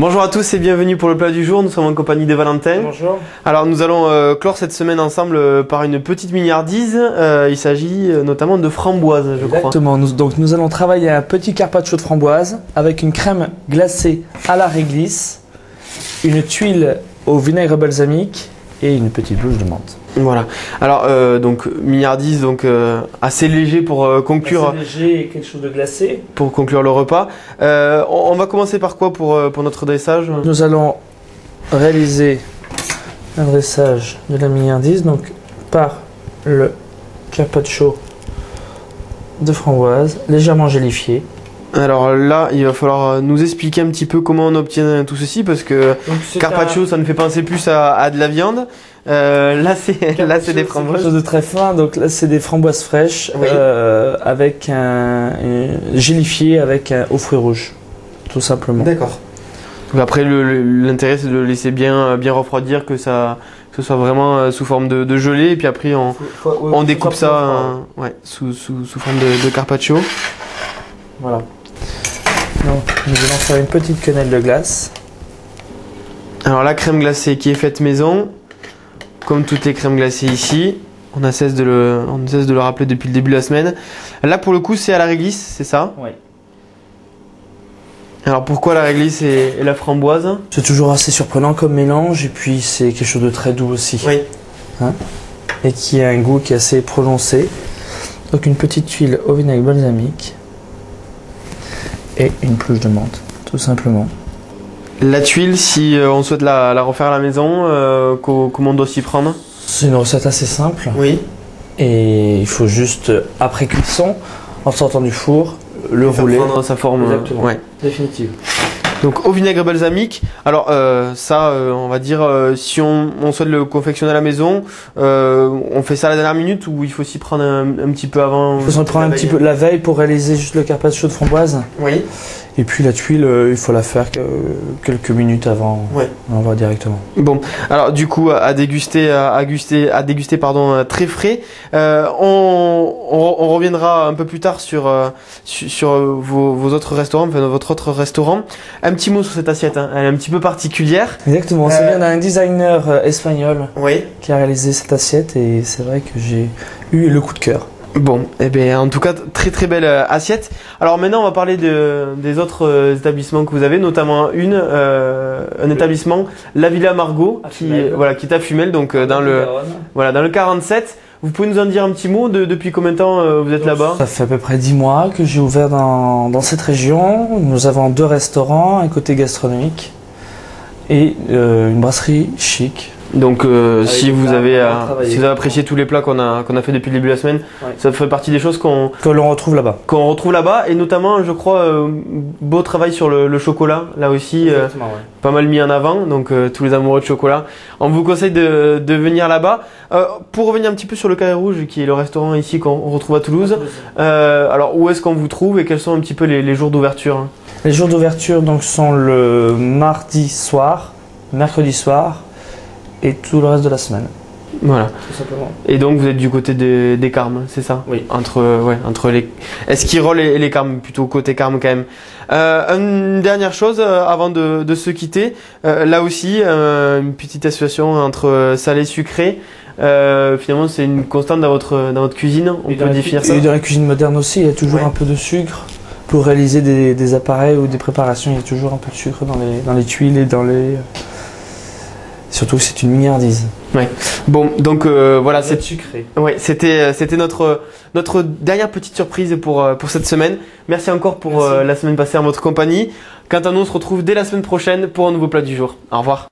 Bonjour à tous et bienvenue pour le plat du jour, nous sommes en compagnie de Valentin. Bonjour. Alors nous allons clore cette semaine ensemble par une petite mignardise, il s'agit notamment de framboise je crois. Exactement, nous allons travailler un petit carpaccio de framboise avec une crème glacée à la réglisse, une tuile au vinaigre balsamique et une petite bouche de menthe. Voilà, alors donc mignardise donc assez léger pour conclure. Assez léger et quelque chose de glacé. Pour conclure le repas. On va commencer par quoi pour notre dressage? Nous allons réaliser un dressage de la mignardise donc par le carpaccio de framboise légèrement gélifié. Alors là, il va falloir nous expliquer un petit peu comment on obtient tout ceci parce que carpaccio, ça me fait penser plus à de la viande. Là, c'est des framboises. Quelque chose de très fin. Donc là, c'est des framboises fraîches oui. avec gélifié avec aux fruits rouges, tout simplement. D'accord. Donc après, l'intérêt, c'est de le laisser bien refroidir, que ce soit vraiment sous forme de gelée, et puis après, on découpe ça sous forme de carpaccio. Voilà. Donc, nous allons faire une petite quenelle de glace. Alors la crème glacée qui est faite maison, comme toutes les crèmes glacées ici, on ne cesse de le rappeler depuis le début de la semaine. Là pour le coup c'est à la réglisse, c'est ça? Oui. Alors pourquoi la réglisse et la framboise? C'est toujours assez surprenant comme mélange et puis c'est quelque chose de très doux aussi. Oui. Hein, et qui a un goût qui est assez prononcé. Donc une petite tuile au vinaigre balsamique et une peluche de menthe, tout simplement. La tuile, si on souhaite la refaire à la maison, comment on doit s'y prendre? C'est une recette assez simple. Oui. Et il faut juste, après cuisson, en sortant du four, le rouler. Prendre sa forme. Exactement. Ouais. Définitive. Donc au vinaigre balsamique, alors on va dire, si on souhaite le confectionner à la maison, on fait ça à la dernière minute ou il faut s'y prendre un petit peu avant? Il faut s'en prendre un petit peu la veille pour réaliser juste le carpaccio de framboise. Oui. Et puis la tuile, il faut la faire quelques minutes avant. Ouais. On va directement. Bon, alors du coup à déguster très frais. On reviendra un peu plus tard sur vos autres restaurants, enfin votre autre restaurant. Un petit mot sur cette assiette, hein. Elle est un petit peu particulière. Exactement, ça vient d'un designer espagnol oui. qui a réalisé cette assiette et c'est vrai que j'ai eu le coup de cœur. Bon, eh bien, en tout cas, très très belle assiette. Alors maintenant, on va parler des autres établissements que vous avez, notamment un établissement, La Villa Margot, qui est à Fumel, donc dans le 47. Vous pouvez nous en dire un petit mot depuis combien de temps vous êtes là-bas? Ça fait à peu près 10 mois que j'ai ouvert dans cette région. Nous avons 2 restaurants, un côté gastronomique et une brasserie chic. Donc si vous avez apprécié tous les plats qu'on a fait depuis le début de la semaine, ça fait partie des choses que l'on retrouve là-bas. Qu'on retrouve là-bas et notamment je crois beau travail sur le chocolat là aussi, pas mal mis en avant, donc tous les amoureux de chocolat. On vous conseille de venir là-bas. Pour revenir un petit peu sur le Carré Rouge qui est le restaurant ici qu'on retrouve à Toulouse, alors où est-ce qu'on vous trouve et quels sont un petit peu les jours d'ouverture? Les jours d'ouverture donc sont le mardi soir, mercredi soir et tout le reste de la semaine. Voilà. Tout simplement. Et donc vous êtes du côté des Carmes, c'est ça? Oui. Entre les Esquirol et les Carmes, plutôt côté Carmes quand même. Une dernière chose avant de se quitter, là aussi une petite association entre salé et sucré. Finalement c'est une constante dans votre cuisine, on peut définir ça? Et dans la cuisine moderne aussi, il y a toujours un peu de sucre. Pour réaliser des appareils ou des préparations, il y a toujours un peu de sucre dans les tuiles et dans les... Surtout que c'est une mignardise. Ouais. Bon, donc voilà, c'est sucré. Ouais, c'était notre dernière petite surprise pour cette semaine. Merci encore pour la semaine passée en votre compagnie. Quant à nous, on se retrouve dès la semaine prochaine pour un nouveau plat du jour. Au revoir.